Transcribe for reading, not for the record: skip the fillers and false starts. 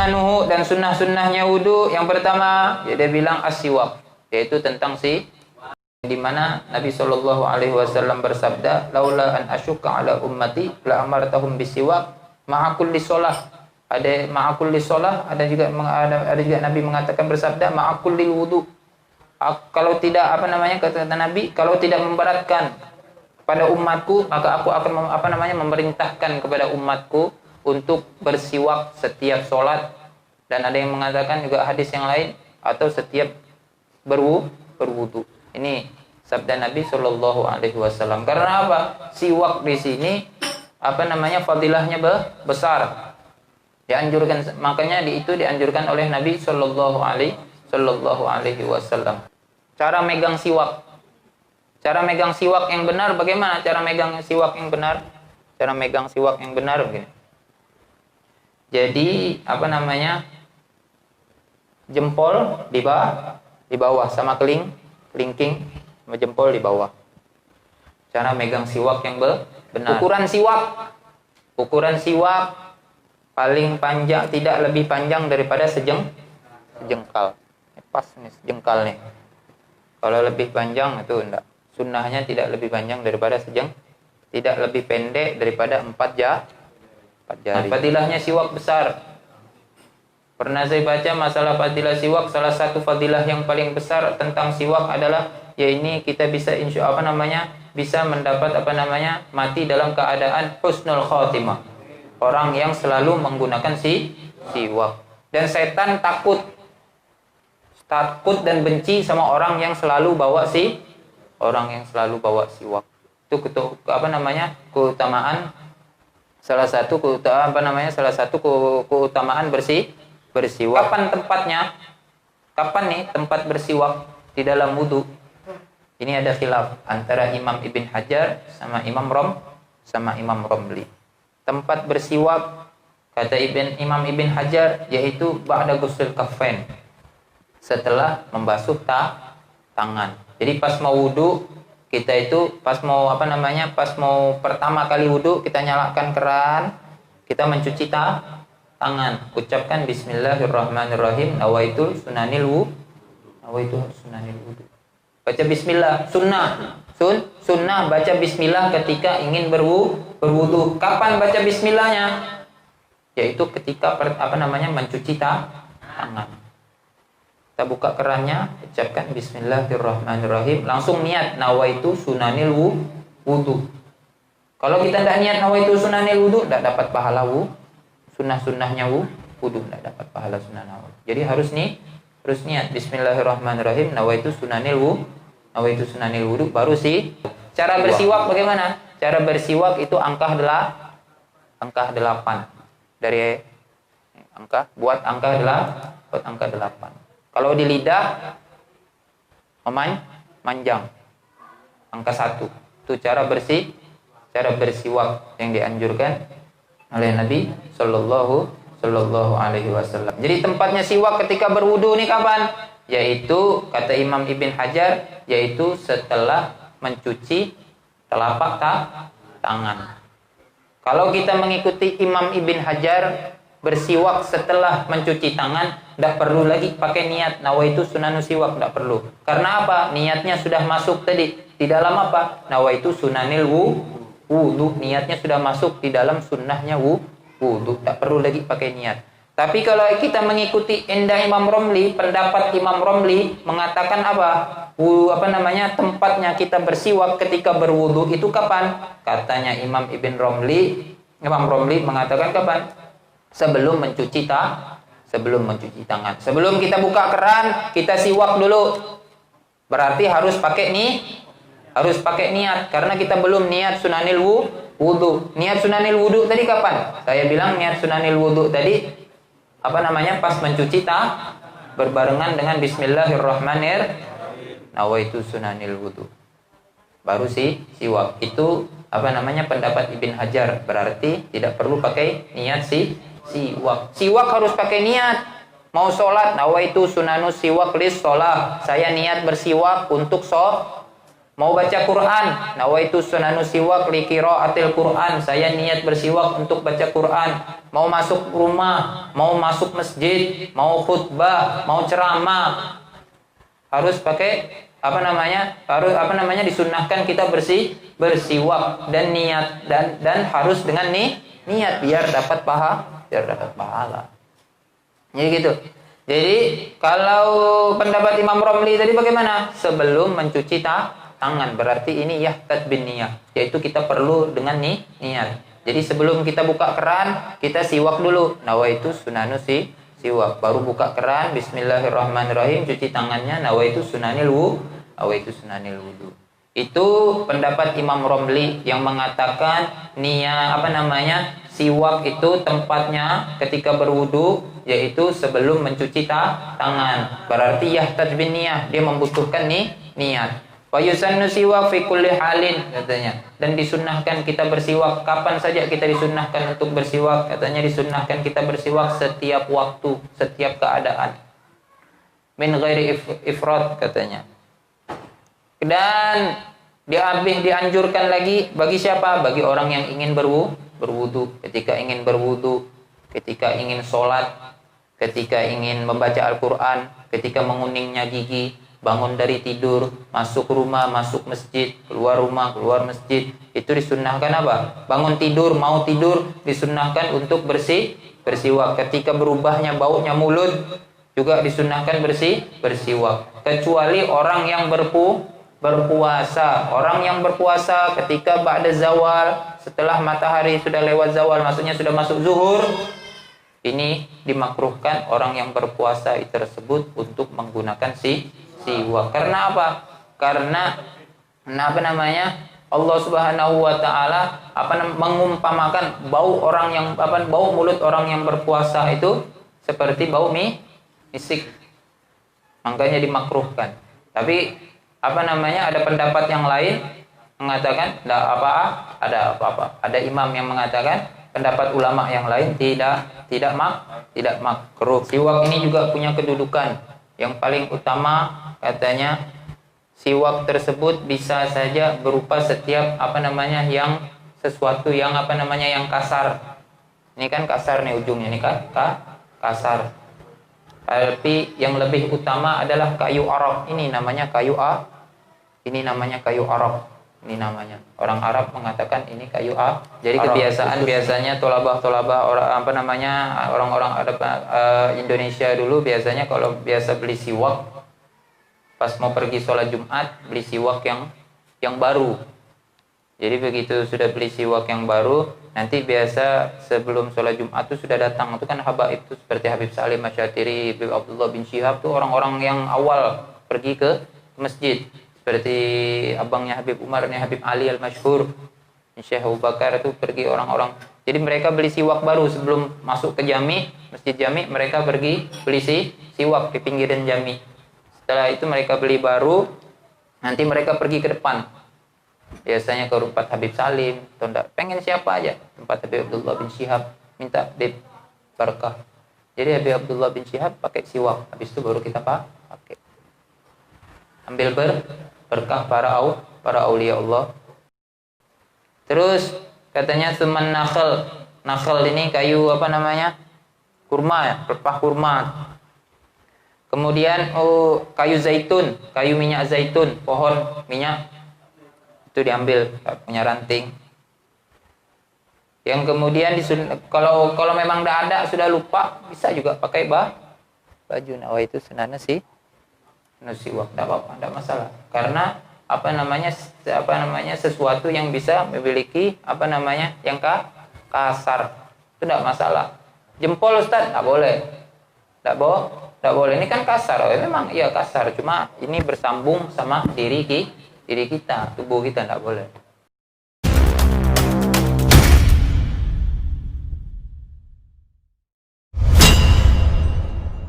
sunanuhu, dan sunnah-sunnahnya wudu. Yang pertama, ya dia bilang as-siwak, yaitu tentang di mana Nabi Shallallahu Alaihi Wasallam bersabda, laula an asyukka ala ummati la amartahum bisiwak ma'a kulli shalah. Ada ma'a kulli shalah, ada juga Nabi mengatakan bersabda ma'a kulli wudu. Kalau tidak kata Nabi, kalau tidak memberatkan pada umatku, maka aku akan memerintahkan kepada umatku untuk bersiwak setiap sholat. Dan ada yang mengatakan juga hadis yang lain, atau setiap berwudu. Ini sabda Nabi Shallallahu Alaihi Wasallam. Karena apa? Siwak di sini fadilahnya besar. Dianjurkan, makanya itu dianjurkan oleh Nabi Shallallahu Alaihi Wasallam. Cara megang siwak. Cara megang siwak yang benar bagaimana? Cara megang siwak yang benar? Cara megang siwak yang benar begini. Jadi jempol di bawah sama kelingking sama jempol di bawah. Cara megang siwak yang benar. Ukuran siwak paling panjang, tidak lebih panjang daripada sejengkal. Pas nih sejengkal nih. Kalau lebih panjang itu enggak. Sunnahnya tidak lebih panjang daripada tidak lebih pendek daripada 4 jari. Fadilahnya siwak besar. Pernah saya baca masalah fadilah siwak, salah satu fadilah yang paling besar tentang siwak adalah kita bisa bisa mendapat mati dalam keadaan husnul khotimah. Orang yang selalu menggunakan siwak. Dan setan takut dan benci sama orang yang selalu bawa siwak. Itu keutamaan salah satu keutamaan bersiwak. Kapan nih tempat bersiwak di dalam wudu? Ini ada khilaf antara Imam Ibn Hajar sama Imam Romli. Tempat bersiwak kata Imam Ibn Hajar yaitu ba'da ghusl kaffain, setelah membasuh tangan. Jadi pas mau wudu, kita itu pas mau pertama kali wudu, kita nyalakan keran, kita mencuci tangan, ucapkan bismillahirrahmanirrahim, nawaitu sunanil wudu. Baca bismillah, sunnah baca bismillah ketika ingin berwudu. Kapan baca bismillahnya? Yaitu ketika mencuci tangan. Kita buka kerannya, ucapkan bismillahirrahmanirrahim, langsung niat nawaitu sunanil wudu. Kalau kita tidak niat nawaitu sunanil wudu, tidak dapat pahala sunnah-sunnahnya wudu, tidak dapat pahala sunnah wudu. Jadi harus niat bismillahirrahmanirrahim, nawaitu sunanil wudu, baru cara bersiwak bagaimana? Cara bersiwak itu angka 8 dari buat angka 8. Kalau di lidah manjang angka 1. Itu cara bersiwak yang dianjurkan oleh Nabi Sallallahu Alaihi Wasallam. Jadi tempatnya siwak ketika berwudu ini kapan? Yaitu kata Imam Ibn Hajar, yaitu setelah mencuci telapak tangan. Kalau kita mengikuti Imam Ibn Hajar, bersiwak setelah mencuci tangan, tidak perlu lagi pakai niat nawaitu sunanu siwak, tidak perlu. Karena apa? Niatnya sudah masuk tadi di dalam nawaitu sunanil wudu. Niatnya sudah masuk di dalam sunnahnya wudu, tidak perlu lagi pakai niat. Tapi kalau kita mengikuti Imam Romli, pendapat Imam Romli mengatakan tempatnya kita bersiwak ketika berwudu itu kapan? Katanya Imam Romli mengatakan kapan? Sebelum mencuci tangan. Sebelum kita buka keran, kita siwak dulu. Berarti harus pakai niat karena kita belum niat sunanil wudu. Niat sunanil wudu tadi kapan? Saya bilang niat sunanil wudu tadi pas mencuci berbarengan dengan bismillahirrahmanirrahim, nawaitu sunanil wudu. Baru siwak. Itu pendapat Ibn Hajar, berarti tidak perlu pakai niat siwak. Siwak harus pakai niat. Mau sholat, nawaitu sunanus siwak lis sholat. Saya niat bersiwak untuk Mau baca Quran, nawaitu sunanu siwak li qiraatil Quran. Saya niat bersiwak untuk baca Quran. Mau masuk rumah, mau masuk masjid, mau khutbah, mau ceramah, harus pakai harus disunnahkan kita bersiwak dan niat dan harus dengan niat biar dapat pahala. Jadi gitu. Jadi kalau pendapat Imam Romli tadi bagaimana? Sebelum mencuci tangan, berarti ini yahtad bin niyah, yaitu kita perlu dengan niat. Jadi sebelum kita buka keran, kita siwak dulu. Nawaitu sunanu siwak. Baru buka keran, bismillahirrahmanirrahim, cuci tangannya, nawaitu sunanil wudu. Itu pendapat Imam Romli yang mengatakan siwak itu tempatnya ketika berwudu, yaitu sebelum mencuci tangan. Berarti yahtad bin niyah, dia membutuhkan niat. Wa yusannu siwak fi kulli halin, katanya. Dan disunnahkan kita bersiwak kapan saja kita disunnahkan untuk bersiwak, katanya disunnahkan kita bersiwak setiap waktu, setiap keadaan. Min ghairi ifrat, katanya. Dan dianjurkan lagi bagi siapa? Bagi orang yang ingin berwudu, ketika ingin berwudu, ketika ingin sholat, ketika ingin membaca Al-Quran, ketika menguningnya gigi, bangun dari tidur, masuk rumah, masuk masjid, keluar rumah, keluar masjid, itu disunnahkan apa? Bangun tidur, mau tidur, disunnahkan untuk bersiwak. Ketika berubahnya baunya mulut, juga disunnahkan bersiwak. Kecuali orang yang berpuasa. Orang yang berpuasa ketika ba'da zawal, setelah matahari sudah lewat zawal, maksudnya sudah masuk zuhur, ini dimakruhkan orang yang berpuasa tersebut untuk menggunakan siwak. Karena apa? Karena Allah Subhanahu wa taala mengumpamakan bau mulut orang yang berpuasa itu seperti bau misik. Makanya dimakruhkan. Tapi ada pendapat yang lain mengatakan ada apa-apa. Ada imam yang mengatakan, pendapat ulama yang lain tidak makruh. Siwak ini juga punya kedudukan yang paling utama. Katanya siwak tersebut bisa saja berupa setiap yang sesuatu yang yang kasar. Ini kan kasar nih ujungnya, ini kan kasar. Tapi yang lebih utama adalah kayu arok. Ini namanya kayu arok. Ini namanya. Orang Arab mengatakan ini kayu Jadi kebiasaan biasanya tolabah orang-orang Arab Indonesia dulu biasanya kalau biasa beli siwak, pas mau pergi sholat Jumat, beli siwak yang baru. Jadi begitu sudah beli siwak yang baru, nanti biasa sebelum sholat Jumat itu sudah datang. Itu kan habaib itu seperti Habib Salim Asy'atiri, Habib Abdullah bin Syihab, itu orang-orang yang awal pergi ke masjid. Seperti abangnya Habib Umar, nih Habib Ali Al-Masyhur, Syekh Abu Bakar, itu pergi orang-orang. Jadi mereka beli siwak baru sebelum masuk ke jami, masjid jami, mereka pergi beli siwak di pinggiran jami. Setelah itu mereka beli baru, nanti mereka pergi ke depan. Biasanya ke tempat Habib Salim, atau enggak, pengen siapa aja, tempat Habib Abdullah bin Syihab, minta Habib Barakah. Jadi Habib Abdullah bin Syihab pakai siwak, habis itu baru kita pakai. Ambil berkah para aulia Allah. Terus katanya teman nakhl ini kayu kurma ya, pelepah kurma. Kemudian kayu zaitun, kayu minyak zaitun, pohon minyak itu diambil punya ranting. Yang kemudian kalau memang tidak ada, sudah lupa, bisa juga pakai baju. Nah, itu sunana siwak, tidak apa-apa, tidak masalah. Karena sesuatu yang bisa memiliki yang kasar, itu tidak masalah. Jempol Ustaz, tidak boleh. Tidak boleh. Ini kan kasar. Memang iya kasar, cuma ini bersambung sama diri kita, tubuh kita, tidak boleh.